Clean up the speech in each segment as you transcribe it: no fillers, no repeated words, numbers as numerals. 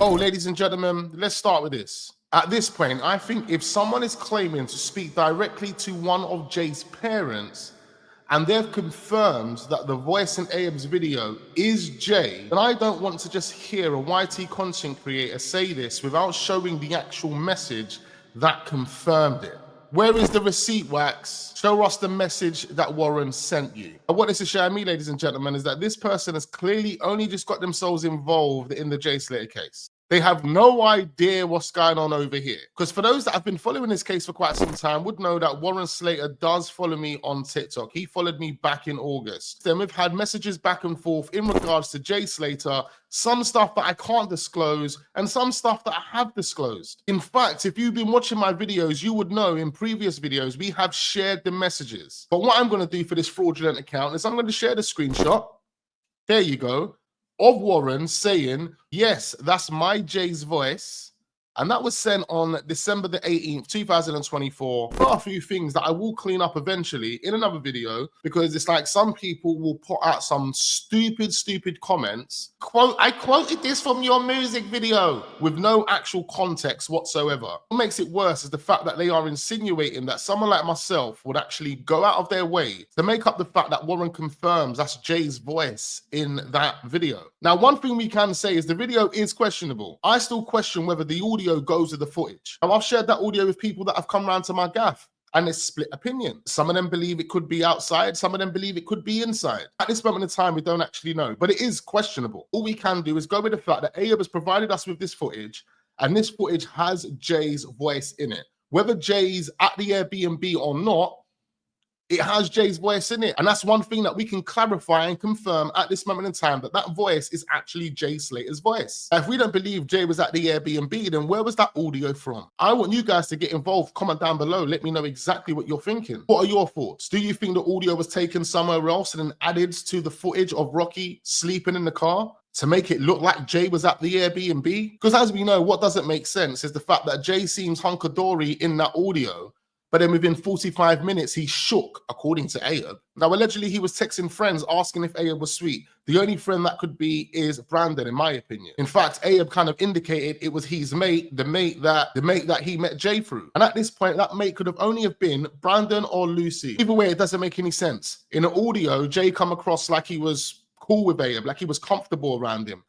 Oh, ladies and gentlemen, let's start with this. At this point, I think if someone is claiming to speak directly to one of Jay's parents, and they've confirmed that the voice in Abe's video is Jay, then I don't want to just hear a YT content creator say this without showing the actual message that confirmed it. Where is the receipt, Wax? Show us the message that Warren sent you. And what this is showing me, ladies and gentlemen, is that this person has clearly only just got themselves involved in the Jay Slater case. They have no idea what's going on over here. Because for those that have been following this case for quite some time would know that Warren Slater does follow me on TikTok. He followed me back in August. Then we've had messages back and forth in regards to Jay Slater, some stuff that I can't disclose and some stuff that I have disclosed. In fact, if you've been watching my videos, you would know in previous videos, we have shared the messages. But what I'm going to do for this fraudulent account is I'm going to share the screenshot. There you go. Of Warren saying, yes, that's my Jay's voice. And that was sent on December the 18th, 2024. There are a few things that I will clean up eventually in another video, because it's like some people will put out some stupid comments. Quote, I quoted this from your music video with no actual context whatsoever. What makes it worse is the fact that they are insinuating that someone like myself would actually go out of their way to make up the fact that Warren confirms that's Jay's voice in that video. Now, one thing we can say is the video is questionable. I still question whether the audio goes with the footage. Now, I've shared that audio with people that have come round to my gaff, and it's split opinion. Some of them believe it could be outside, some of them believe it could be inside. At this moment in time, we don't actually know, but it is questionable. All we can do is go with the fact that Ayob has provided us with this footage, and this footage has Jay's voice in it. Whether Jay's at the Airbnb or not, it has Jay's voice in it. And that's one thing that we can clarify and confirm at this moment in time, that that voice is actually Jay Slater's voice. If we don't believe Jay was at the Airbnb, then where was that audio from? I want you guys to get involved. Comment down below. Let me know exactly what you're thinking. What are your thoughts? Do you think the audio was taken somewhere else and then added to the footage of Rocky sleeping in the car to make it look like Jay was at the Airbnb? Because as we know, what doesn't make sense is the fact that Jay seems hunky-dory in that audio, but then within 45 minutes, he shook, according to Ayob. Now, allegedly, he was texting friends asking if Ayob was sweet. The only friend that could be is Brandon, in my opinion. In fact, Ayob kind of indicated it was his mate, the mate that he met Jay through. And at this point, that mate could have only have been Brandon or Lucy. Either way, it doesn't make any sense. In the audio, Jay come across like he was cool with Ayob, like he was comfortable around him.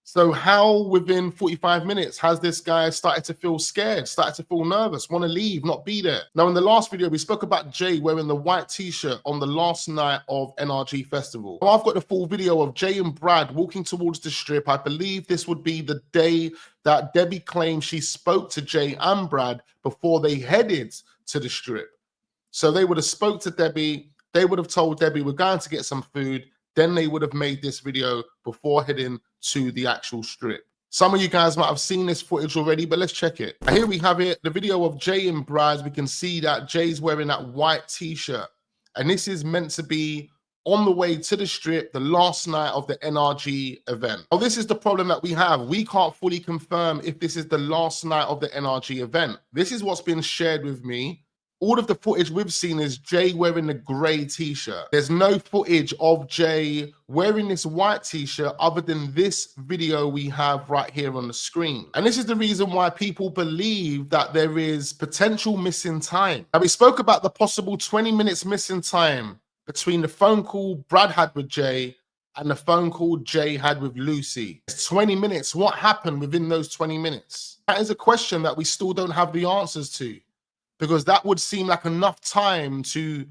So how within 45 minutes has this guy started to feel scared, started to feel nervous, want to leave, not be there? Now, in the last video, we spoke about Jay wearing the white t-shirt on the last night of NRG Festival. Now, I've got the full video of Jay and Brad walking towards the strip. I believe this would be the day that Debbie claimed she spoke to Jay and Brad before they headed to the strip. So they would have spoke to Debbie. They would have told Debbie, we're going to get some food. Then they would have made this video before heading to the actual strip. Some of you guys might have seen this footage already, but let's check it. Here we have it, the video of Jay and Brad. We can see that Jay's wearing that white t-shirt. And this is meant to be on the way to the strip, the last night of the NRG event. Now, this is the problem that we have. We can't fully confirm if this is the last night of the NRG event. This is what's been shared with me. All of the footage we've seen is Jay wearing the gray t-shirt. There's no footage of Jay wearing this white t-shirt other than this video we have right here on the screen. And this is the reason why people believe that there is potential missing time. Now, we spoke about the possible 20 minutes missing time between the phone call Brad had with Jay and the phone call Jay had with Lucy. It's 20 minutes. What happened within those 20 minutes? That is a question that we still don't have the answers to, because that would seem like enough time to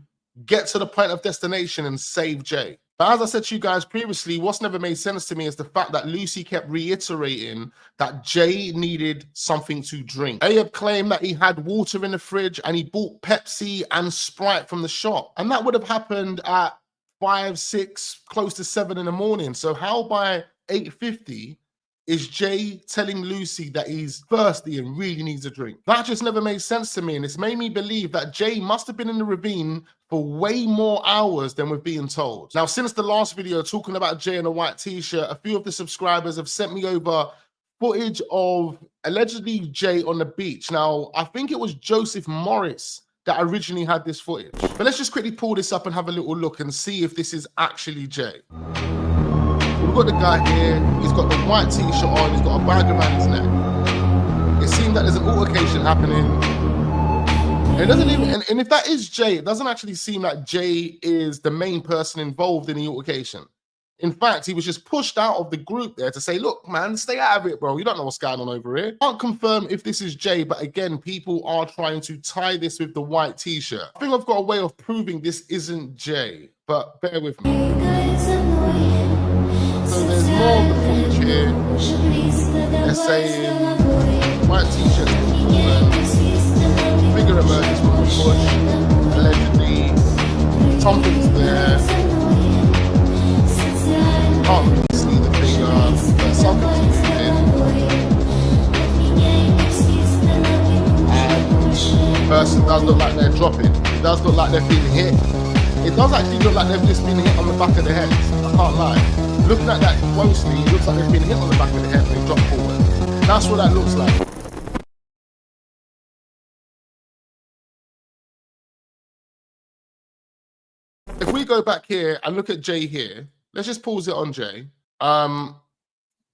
get to the point of destination and save Jay. But as I said to you guys previously, what's never made sense to me is the fact that Lucy kept reiterating that Jay needed something to drink. Ayob claimed that he had water in the fridge and he bought Pepsi and Sprite from the shop. And that would have happened at 5, 6, close to 7 in the morning. So how by 8:50 is Jay telling Lucy that he's thirsty and really needs a drink? That just never made sense to me, and it's made me believe that Jay must have been in the ravine for way more hours than we're being told. Now, since the last video talking about Jay in a white t-shirt, a few of the subscribers have sent me over footage of allegedly Jay on the beach. Now, I think it was Joseph Morris that originally had this footage. But let's just quickly pull this up and have a little look and see if this is actually Jay. We've got the guy here, he's got the white t-shirt on, he's got a bag around his neck. It seems that there's an altercation happening. It doesn't even, and if that is Jay, it doesn't actually seem like Jay is the main person involved in the altercation. In fact, he was just pushed out of the group there to say, look, man, stay out of it, bro. You don't know what's going on over here. Can't confirm if this is Jay, but again, people are trying to tie this with the white t-shirt. I think I've got a way of proving this isn't Jay, but bear with me. So there's more of the footage here. They're saying white t-shirt figure emerges from the bush, allegedly. Something's there. Can't really see the figure, but something's moving. And the person does look like they're dropping. It does look like they're being hit. It does actually look like they've just been hit on the back of the head. I can't lie. Looking at that closely, it looks like they've been hit on the back of the head and they drop forward. That's what that looks like. If we go back here and look at Jay here, let's just pause it on Jay.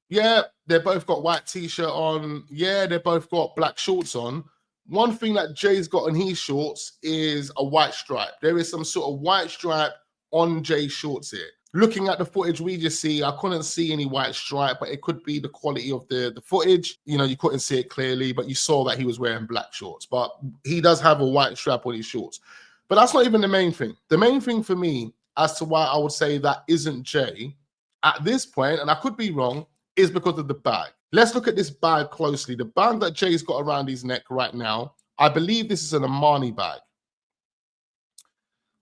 Yeah, they both got white t-shirt on. Yeah, they both got black shorts on. One thing that Jay's got on his shorts is a white stripe. There is some sort of white stripe on Jay's shorts here. Looking at the footage we just see, I couldn't see any white stripe, but it could be the quality of the footage. You know, you couldn't see it clearly, but you saw that he was wearing black shorts. But he does have a white stripe on his shorts. But that's not even the main thing. The main thing for me as to why I would say that isn't Jay at this point, and I could be wrong, is because of the bag. Let's look at this bag closely. The bag that Jay's got around his neck right now, I believe this is an Armani bag.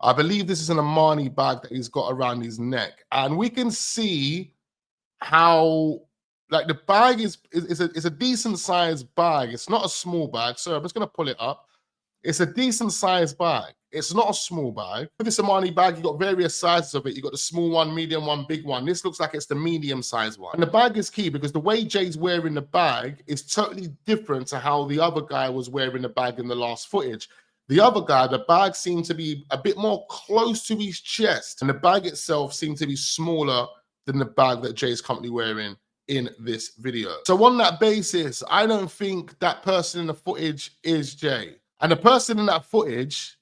I believe this is an Armani bag that he's got around his neck. And we can see how, like, the bag is a decent sized bag. It's not a small bag. So I'm just going to pull it up. It's a decent sized bag. It's not a small bag. With this Armani bag, you've got various sizes of it. You've got the small one, medium one, big one. This looks like it's the medium sized one. And the bag is key because the way Jay's wearing the bag is totally different to how the other guy was wearing the bag in the last footage. The other guy, the bag seemed to be a bit more close to his chest, and the bag itself seemed to be smaller than the bag that Jay's currently wearing in this video. So on that basis, I don't think that person in the footage is Jay. And the person in that footage,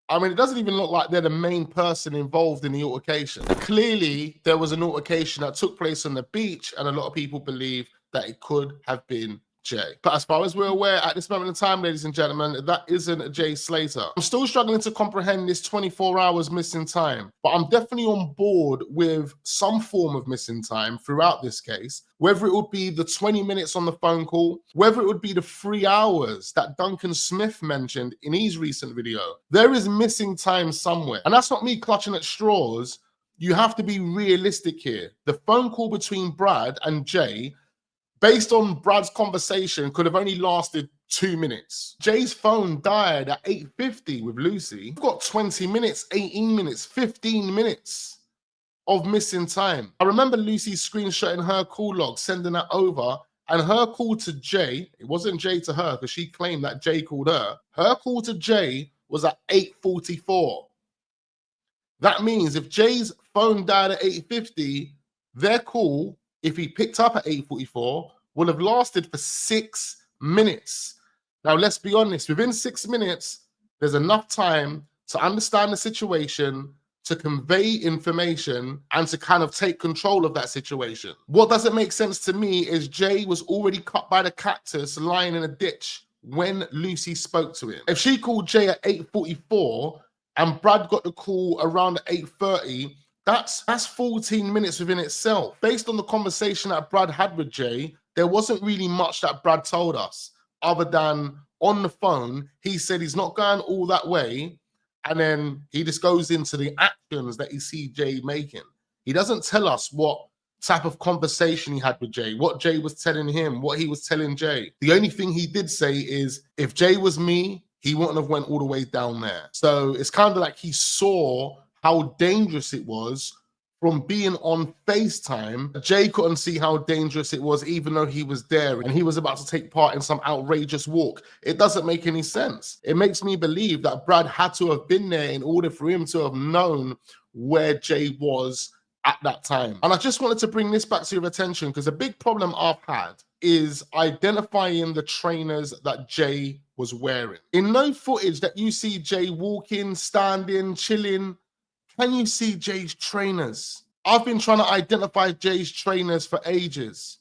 I mean, it doesn't even look like they're the main person involved in the altercation. Clearly, there was an altercation that took place on the beach, and a lot of people believe that it could have been Jay. But as far as we're aware, at this moment in time, ladies and gentlemen, that isn't Jay Slater. I'm still struggling to comprehend this 24 hours missing time, but I'm definitely on board with some form of missing time throughout this case, whether it would be the 20 minutes on the phone call, whether it would be the 3 hours that Duncan Smith mentioned in his recent video. There is missing time somewhere. And that's not me clutching at straws. You have to be realistic here. The phone call between Brad and Jay, based on Brad's conversation, could have only lasted 2 minutes. Jay's phone died at 8:50 with Lucy. You've got 20 minutes, 18 minutes, 15 minutes of missing time. I remember Lucy screenshotting her call log, sending that over, and her call to Jay, it wasn't Jay to her because she claimed that Jay called her. Her call to Jay was at 8:44. That means if Jay's phone died at 8:50, their call, if he picked up at 8:44, would have lasted for 6 minutes. Now, let's be honest, within 6 minutes, there's enough time to understand the situation, to convey information, and to kind of take control of that situation. What doesn't make sense to me is Jay was already cut by the cactus lying in a ditch when Lucy spoke to him. If she called Jay at 8:44 and Brad got the call around 8:30, that's 14 minutes within itself. Based on the conversation that Brad had with Jay, there wasn't really much that Brad told us other than on the phone, he said he's not going all that way. And then he just goes into the actions that he sees Jay making. He doesn't tell us what type of conversation he had with Jay, what Jay was telling him, what he was telling Jay. The only thing he did say is, if Jay was me, he wouldn't have went all the way down there. So it's kind of like he saw how dangerous it was from being on FaceTime. Jay couldn't see how dangerous it was, even though he was there and he was about to take part in some outrageous walk. It doesn't make any sense. It makes me believe that Brad had to have been there in order for him to have known where Jay was at that time. And I just wanted to bring this back to your attention because a big problem I've had is identifying the trainers that Jay was wearing. In no footage that you see Jay walking, standing, chilling, can you see Jay's trainers? I've been trying to identify Jay's trainers for ages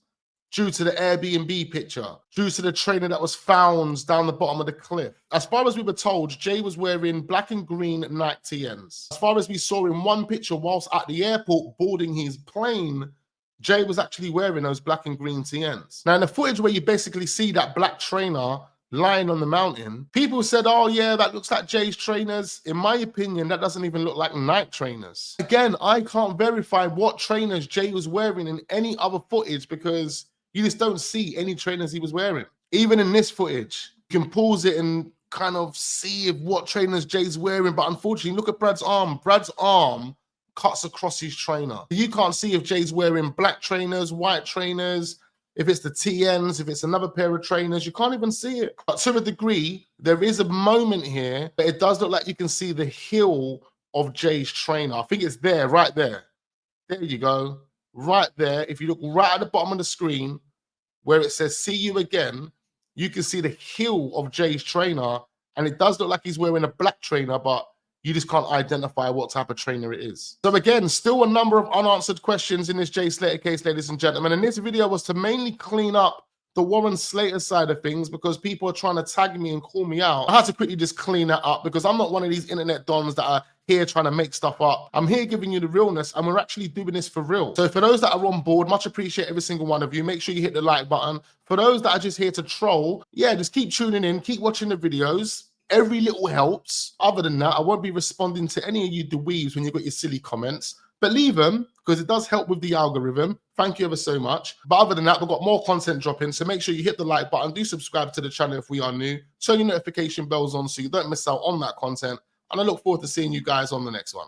due to the Airbnb picture, due to the trainer that was found down the bottom of the cliff. As far as we were told, Jay was wearing black and green Nike TNs. As far as we saw in one picture whilst at the airport boarding his plane, Jay was actually wearing those black and green TNs. Now in the footage where you basically see that black trainer lying on the mountain, people said, oh yeah, that looks like Jay's trainers. In my opinion, that doesn't even look like Nike trainers. Again, I can't verify what trainers Jay was wearing in any other footage because you just don't see any trainers he was wearing. Even in this footage, you can pause it and kind of see what trainers Jay's wearing, but unfortunately, look at Brad's arm. Brad's arm cuts across his trainer. You can't see if Jay's wearing black trainers, white trainers, if it's the TNs, if it's another pair of trainers, you can't even see it. But to a degree, there is a moment here, but it does look like you can see the heel of Jay's trainer. I think it's there, right there. There you go, right there. If you look right at the bottom of the screen, where it says, see you again, you can see the heel of Jay's trainer, and it does look like he's wearing a black trainer, but you just can't identify what type of trainer it is. So again, still a number of unanswered questions in this Jay Slater case, ladies and gentlemen, and this video was to mainly clean up the Warren Slater side of things because people are trying to tag me and call me out. I had to quickly just clean that up because I'm not one of these internet dons that are here trying to make stuff up. I'm here giving you the realness, and we're actually doing this for real. So for those that are on board, much appreciate every single one of you. Make sure you hit the like button. For those that are just here to troll, yeah, just keep tuning in, keep watching the videos. Every little helps. Other than that, I won't be responding to any of you dweebs when you've got your silly comments, but leave them because it does help with the algorithm. Thank you ever so much. But other than that, we've got more content dropping, so make sure you hit the like button, do subscribe to the channel if we are new, turn your notification bells on so you don't miss out on that content, and I look forward to seeing you guys on the next one.